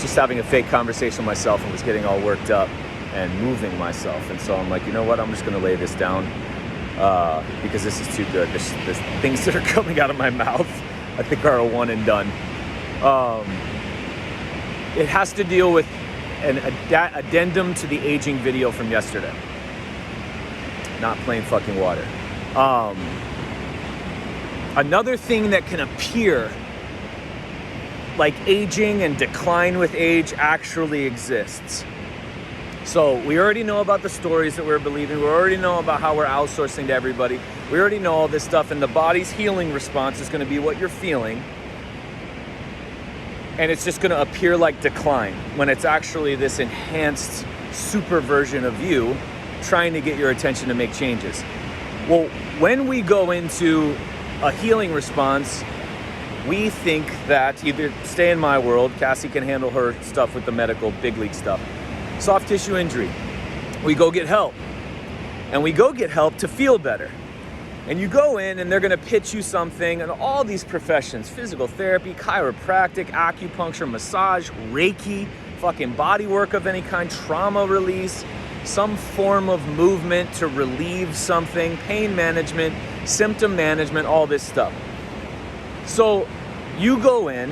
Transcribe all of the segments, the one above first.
just having a fake conversation with myself and was getting all worked up and moving myself. And so I'm like, you know what? I'm just going to lay this down because this is too good. This things that are coming out of my mouth, I think, are a one and done. It has to deal with an addendum to the aging video from yesterday. Not plain fucking water. Another thing that can appear like aging and decline with age actually exists. So we already know about the stories that we're believing. We already know about how we're outsourcing to everybody. We already know all this stuff, and the body's healing response is going to be what you're feeling. And it's just going to appear like decline when it's actually this enhanced super version of you trying to get your attention to make changes. Well, when we go into a healing response, we think that either stay in my world, Cassie can handle her stuff with the medical big league stuff. Soft tissue injury. We go get help. And we go get help to feel better. And you go in and they're gonna pitch you something, and all these professions, physical therapy, chiropractic, acupuncture, massage, Reiki, fucking bodywork of any kind, trauma release, some form of movement to relieve something, pain management, symptom management, all this stuff. So you go in,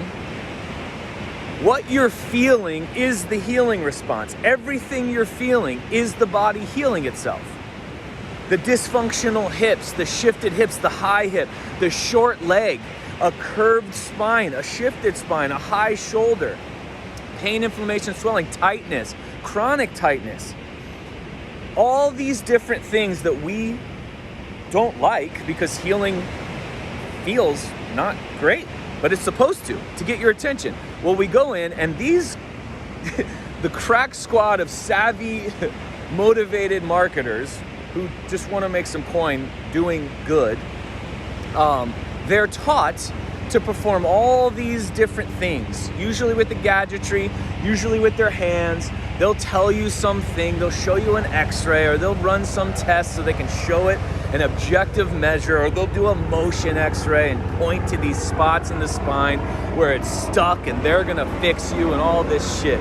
what you're feeling is the healing response. Everything you're feeling is the body healing itself. The dysfunctional hips, the shifted hips, the high hip, the short leg, a curved spine, a shifted spine, a high shoulder, pain, inflammation, swelling, tightness, chronic tightness. All these different things that we don't like because healing feels not great, but it's supposed to get your attention. Well, we go in and these, the crack squad of savvy, motivated marketers who just want to make some coin doing good, they're taught to perform all these different things, usually with the gadgetry, usually with their hands. They'll tell you something, they'll show you an x-ray, or they'll run some test so they can show it an objective measure, or they'll do a motion x-ray and point to these spots in the spine where it's stuck and they're gonna fix you and all this shit.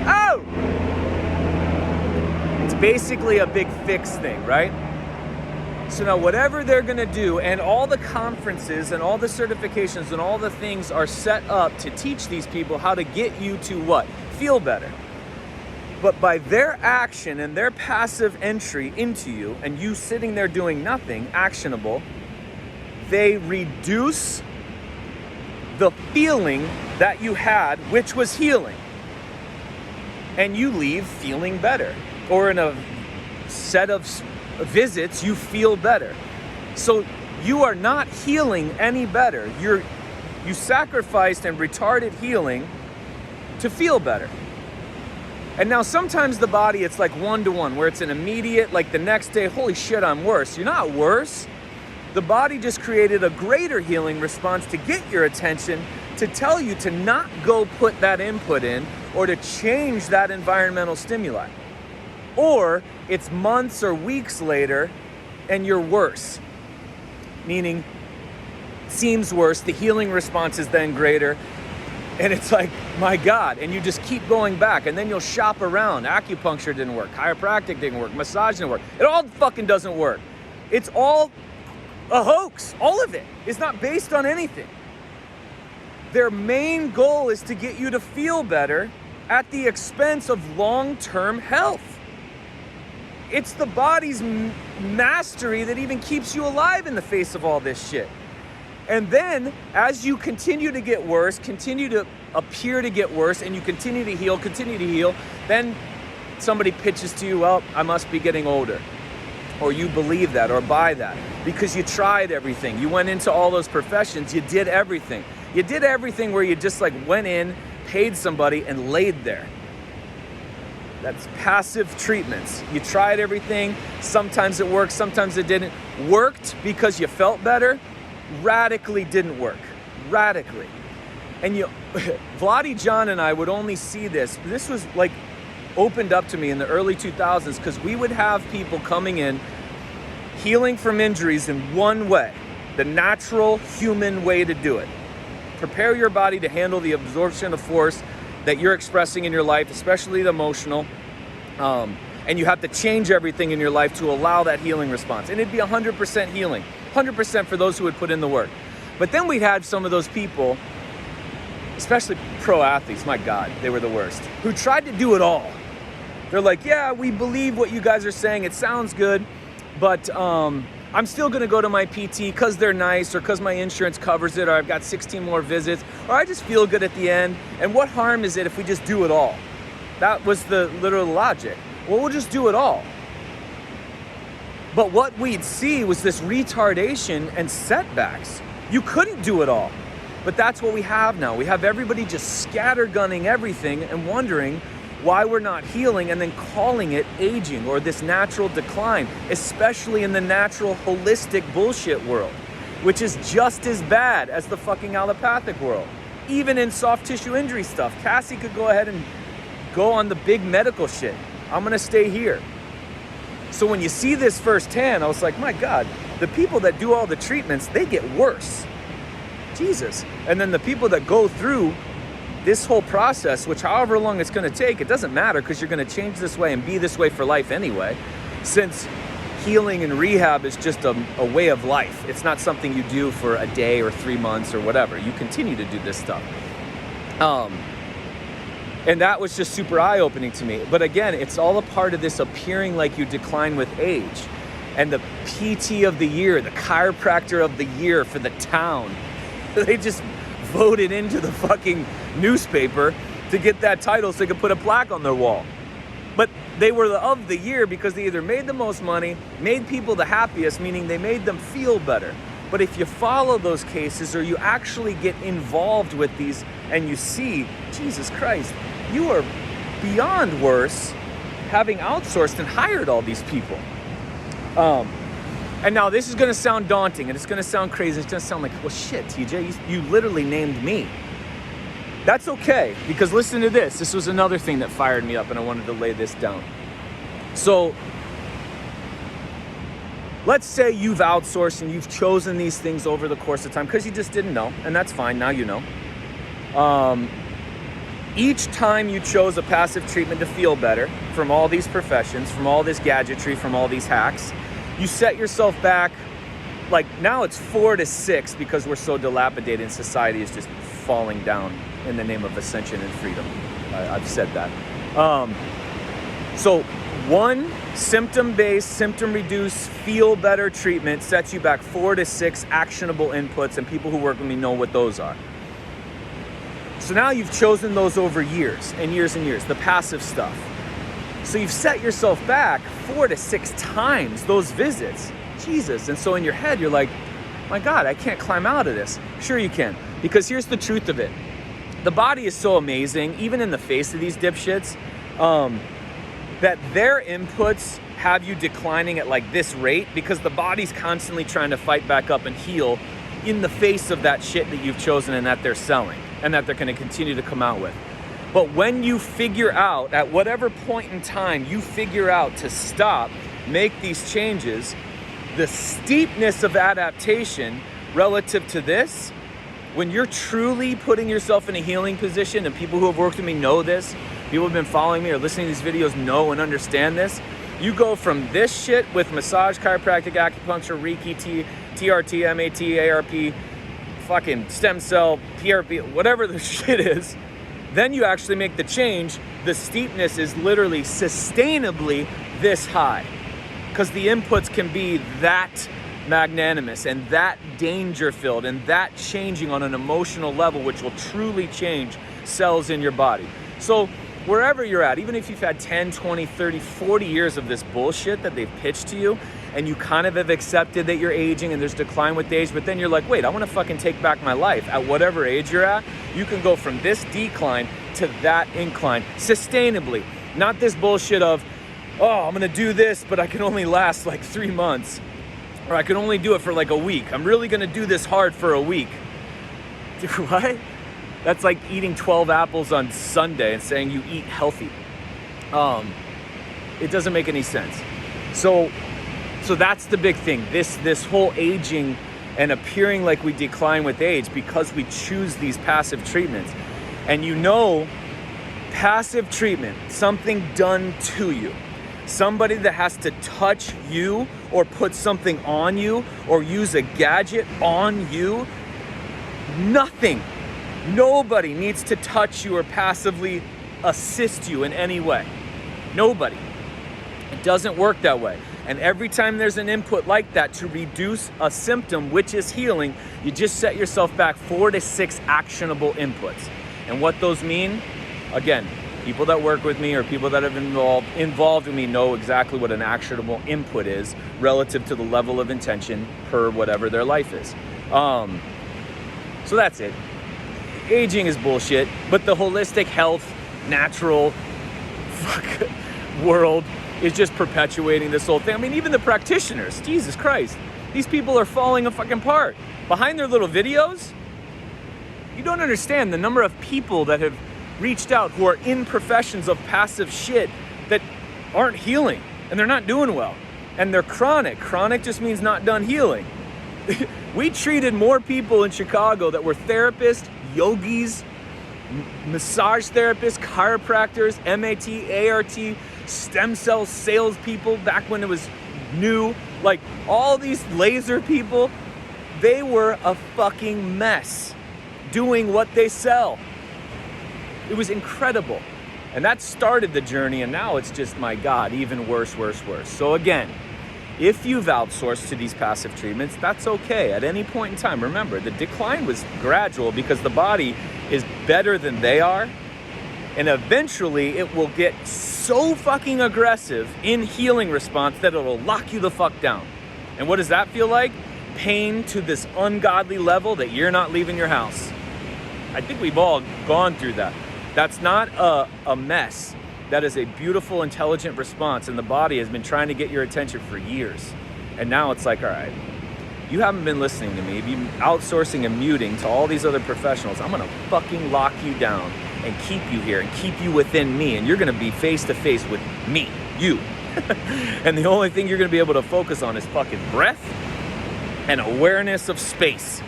Oh! It's basically a big fix thing, right? So now whatever they're gonna do, and all the conferences and all the certifications and all the things are set up to teach these people how to get you to what? Feel better. But by their action and their passive entry into you, and you sitting there doing nothing actionable, they reduce the feeling that you had, which was healing. And you leave feeling better. Or in a set of visits, you feel better. So you are not healing any better. You sacrificed and retarded healing to feel better. And now sometimes the body, it's like one-to-one, where it's an immediate, like the next day, holy shit, I'm worse. You're not worse. The body just created a greater healing response to get your attention, to tell you to not go put that input in, or to change that environmental stimuli. Or it's months or weeks later and you're worse. Meaning, seems worse, the healing response is then greater. And it's like, my God, and you just keep going back, and then you'll shop around. Acupuncture didn't work, chiropractic didn't work, massage didn't work. It all fucking doesn't work. It's all a hoax. All of it is not based on anything. Their main goal is to get you to feel better at the expense of long-term health. It's the body's mastery that even keeps you alive in the face of all this shit. And then, as you continue to get worse, continue to appear to get worse, and you continue to heal, then somebody pitches to you, well, I must be getting older. Or you believe that or buy that because you tried everything. You went into all those professions, you did everything. You did everything where you just like went in, paid somebody, and laid there. That's passive treatments. You tried everything, sometimes it worked, sometimes it didn't. Worked because you felt better, radically didn't work. Radically. And Vladi John and I would only see this. This was like opened up to me in the early 2000s because we would have people coming in healing from injuries in one way, the natural human way to do it. Prepare your body to handle the absorption of force that you're expressing in your life, especially the emotional. And you have to change everything in your life to allow that healing response. And it'd be 100% healing, 100% for those who would put in the work. But then we'd have some of those people, especially pro athletes, my God, they were the worst, who tried to do it all. They're like, yeah, we believe what you guys are saying. It sounds good, but I'm still gonna go to my PT because they're nice, or because my insurance covers it, or I've got 16 more visits, or I just feel good at the end. And what harm is it if we just do it all? That was the literal logic. Well, we'll just do it all. But what we'd see was this retardation and setbacks. You couldn't do it all. But that's what we have now. We have everybody just scattergunning everything and wondering why we're not healing, and then calling it aging or this natural decline, especially in the natural holistic bullshit world, which is just as bad as the fucking allopathic world. Even in soft tissue injury stuff, Cassie could go ahead and go on the big medical shit. I'm gonna stay here. So when you see this firsthand, I was like, my God, the people that do all the treatments, they get worse. Jesus. And then the people that go through this whole process, which however long it's gonna take, it doesn't matter, because you're gonna change this way and be this way for life anyway, since healing and rehab is just a way of life. It's not something you do for a day or 3 months or whatever. You continue to do this stuff. And that was just super eye-opening to me. But again, it's all a part of this appearing like you decline with age. And the PT of the year, the chiropractor of the year for the town, they just voted into the fucking newspaper to get that title so they could put a plaque on their wall. But they were the of the year because they either made the most money, made people the happiest, meaning they made them feel better. But if you follow those cases, or you actually get involved with these and you see, Jesus Christ, you are beyond worse having outsourced and hired all these people. And now this is gonna sound daunting, and it's gonna sound crazy. It's gonna sound like, well, shit, TJ, you literally named me. That's okay, because listen to this. This was another thing that fired me up, and I wanted to lay this down. So let's say you've outsourced and you've chosen these things over the course of time because you just didn't know, and that's fine, now you know. Each time you chose a passive treatment to feel better from all these professions, from all this gadgetry, from all these hacks, you set yourself back, like now it's 4 to 6 because we're so dilapidated and society is just falling down in the name of ascension and freedom. I've said that. So one symptom-based, symptom-reduced, feel-better treatment sets you back 4 to 6 actionable inputs, and people who work with me know what those are. So now you've chosen those over years and years and years, the passive stuff. So you've set yourself back 4 to 6 times those visits. Jesus. And so in your head, you're like, my God, I can't climb out of this. Sure you can. Because here's the truth of it. The body is so amazing, even in the face of these dipshits, that their inputs have you declining at like this rate because the body's constantly trying to fight back up and heal in the face of that shit that you've chosen and that they're selling and that they're going to continue to come out with. But when you figure out, at whatever point in time you figure out to stop, make these changes, the steepness of adaptation relative to this, when you're truly putting yourself in a healing position, and people who have worked with me know this, people who have been following me or listening to these videos know and understand this, you go from this shit with massage, chiropractic, acupuncture, Reiki, TRT, MAT, ARP, fucking stem cell, PRP, whatever the shit is, then you actually make the change. The steepness is literally sustainably this high because the inputs can be that magnanimous and that danger filled and that changing on an emotional level, which will truly change cells in your body. So wherever you're at, even if you've had 10, 20, 30, 40 years of this bullshit that they've pitched to you, and you kind of have accepted that you're aging and there's decline with age, but then you're like, wait, I want to fucking take back my life. At whatever age you're at, you can go from this decline to that incline sustainably. Not this bullshit of, oh, I'm going to do this, but I can only last like 3 months. Or I can only do it for like a week. I'm really going to do this hard for a week. Dude, what? That's like eating 12 apples on Sunday and saying you eat healthy. It doesn't make any sense. So that's the big thing. This whole aging and appearing like we decline with age because we choose these passive treatments. And you know Passive treatment, something done to you. Somebody that has to touch you or put something on you or use a gadget on you. Nothing. Nobody needs to touch you or passively assist you in any way. Nobody. It doesn't work that way. And every time there's an input like that to reduce a symptom, which is healing, you just set yourself back 4 to 6 actionable inputs. And what those mean, again, people that work with me or people that have been involved with me know exactly what an actionable input is relative to the level of intention per whatever their life is. So that's it. Aging is bullshit, but the holistic health, natural world is just perpetuating this whole thing. I mean, even the practitioners, Jesus Christ, these people are falling apart. Behind their little videos, you don't understand the number of people that have reached out who are in professions of passive shit that aren't healing and they're not doing well. And they're chronic. Chronic just means not done healing. We treated more people in Chicago that were therapists, yogis, massage therapists, chiropractors, MAT, ART, stem cell salespeople back when it was new. Like all these laser people, they were a fucking mess doing what they sell. It was incredible. And that started the journey, and now it's just, my God, even worse. So again, if you've outsourced to these passive treatments, that's okay at any point in time. Remember, the decline was gradual because the body is better than they are. And eventually it will get so fucking aggressive in healing response that it'll lock you the fuck down. And what does that feel like? Pain to this ungodly level that you're not leaving your house. I think we've all gone through that. That's not a mess. That is a beautiful, intelligent response, and the body has been trying to get your attention for years. And now it's like, all right, you haven't been listening to me. You've been outsourcing and muting to all these other professionals. I'm gonna fucking lock you down and keep you here and keep you within me, and you're gonna be face to face with me, you. And the only thing you're gonna be able to focus on is fucking breath and awareness of space.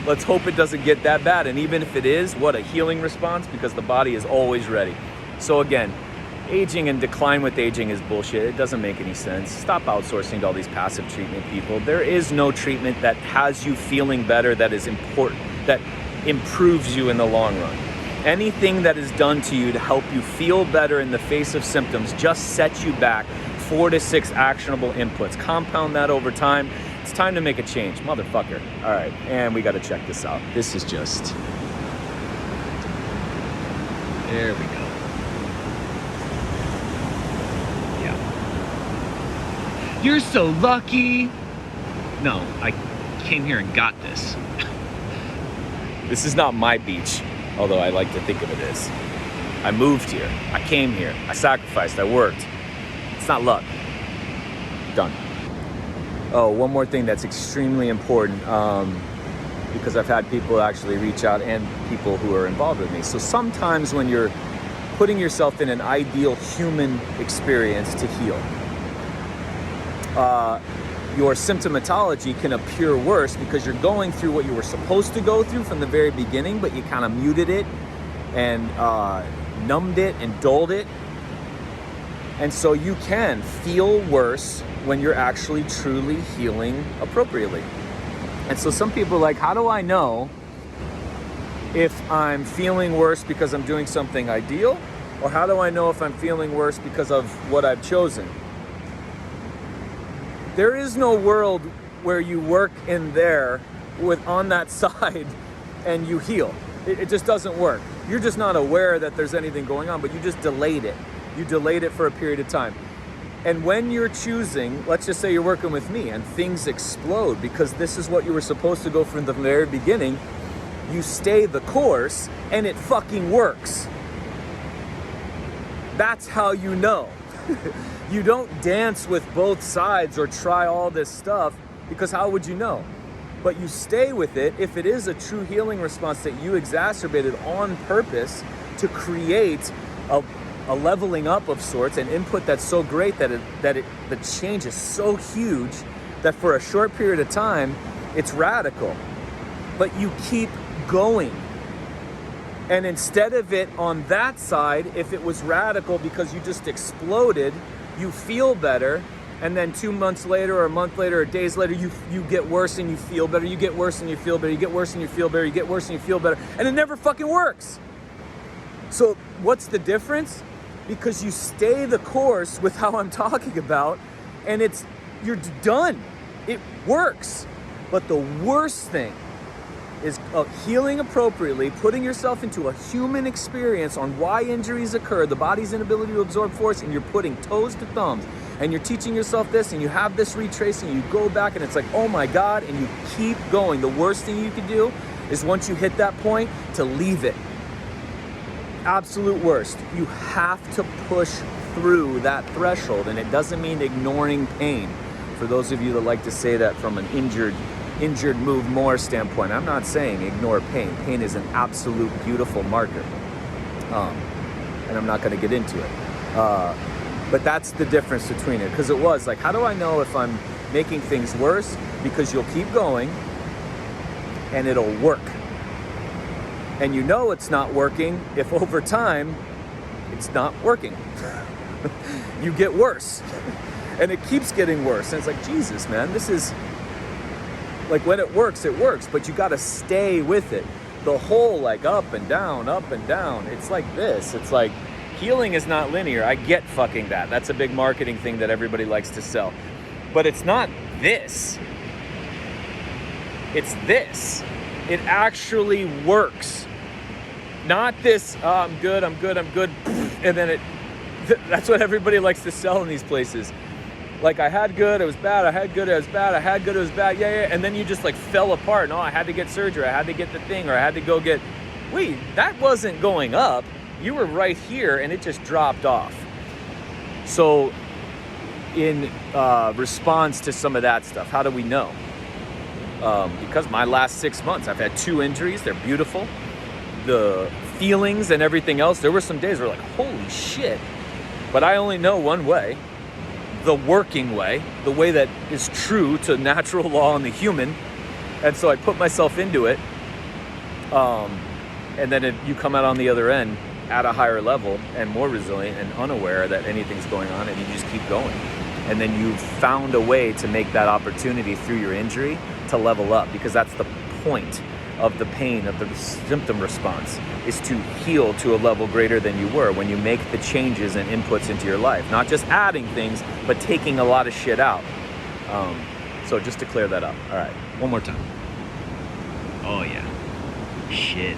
Let's hope it doesn't get that bad. And even if it is, what a healing response, because the body is always ready. So again, aging and decline with aging is bullshit. It doesn't make any sense. Stop outsourcing to all these passive treatment people. There is no treatment that has you feeling better that is important, that improves you in the long run. Anything that is done to you to help you feel better in the face of symptoms just sets you back 4 to 6 actionable inputs. Compound that over time. It's time to make a change, motherfucker. All right, and we got to check this out. This is just... There we go. Yeah. You're so lucky. No, I came here and got this. This is not my beach, although I like to think of it as. I moved here. I came here. I sacrificed. I worked. It's not luck. Done. Oh, one more thing that's extremely important, because I've had people actually reach out and people who are involved with me. So sometimes when you're putting yourself in an ideal human experience to heal, your symptomatology can appear worse because you're going through what you were supposed to go through from the very beginning, but you kind of muted it and numbed it and dulled it. And so you can feel worse when you're actually truly healing appropriately. And so some people are like, how do I know if I'm feeling worse because I'm doing something ideal? Or how do I know if I'm feeling worse because of what I've chosen? There is no world where you work in there with on that side and you heal. It just doesn't work. You're just not aware that there's anything going on, but you just delayed it. You delayed it for a period of time. And when you're choosing, let's just say you're working with me and things explode because this is what you were supposed to go from the very beginning, you stay the course and it fucking works. That's how you know. You don't dance with both sides or try all this stuff, because how would you know? But you stay with it if it is a true healing response that you exacerbated on purpose to create a leveling up of sorts, an input that's so great that the change is so huge that for a short period of time, it's radical. But you keep going. And instead of it on that side, if it was radical because you just exploded, you feel better, and then 2 months later or a month later or days later, you get worse and you feel better, you get worse and you feel better, you get worse and you feel better, you get worse and you feel better, and it never fucking works. So what's the difference? Because you stay the course with how I'm talking about, and you're done. It works. But the worst thing is healing appropriately, putting yourself into a human experience on why injuries occur, the body's inability to absorb force, and you're putting toes to thumbs, and you're teaching yourself this, and you have this retracing, and you go back, and it's like, oh my God, and you keep going. The worst thing you can do is once you hit that point, to leave it. Absolute worst. You have to push through that threshold, and it doesn't mean ignoring pain. For those of you that like to say that from an injured move more standpoint, I'm not saying ignore pain. Pain is an absolute beautiful marker, and I'm not going to get into it, but that's the difference between it, because it was like, how do I know if I'm making things worse? Because you'll keep going and it'll work, and you know it's not working if over time it's not working. You get worse and it keeps getting worse, and it's like, Jesus, man, this is like, when it works, but you got to stay with it. The whole like up and down. It's like this. It's like, healing is not linear. I get fucking that. That's a big marketing thing that everybody likes to sell. But it's not this. It's this. It actually works. Not this, oh, I'm good. And then that's what everybody likes to sell in these places. Like, I had good, it was bad, I had good, it was bad, I had good, it was bad, yeah, and then you just like fell apart. No, I had to get surgery, I had to get the thing, or I had to go get, wait, that wasn't going up. You were right here and it just dropped off. So in response to some of that stuff, how do we know? Because my last 6 months, I've had 2 injuries, they're beautiful. The feelings and everything else, there were some days where like, holy shit, but I only know one way. The working way, the way that is true to natural law and the human. And so I put myself into it. And then you come out on the other end at a higher level and more resilient and unaware that anything's going on, and you just keep going. And then you found a way to make that opportunity through your injury to level up, because that's the point of the pain, of the symptom response, is to heal to a level greater than you were when you make the changes and inputs into your life. Not just adding things, but taking a lot of shit out. So just to clear that up. All right, one more time. Oh yeah, shit.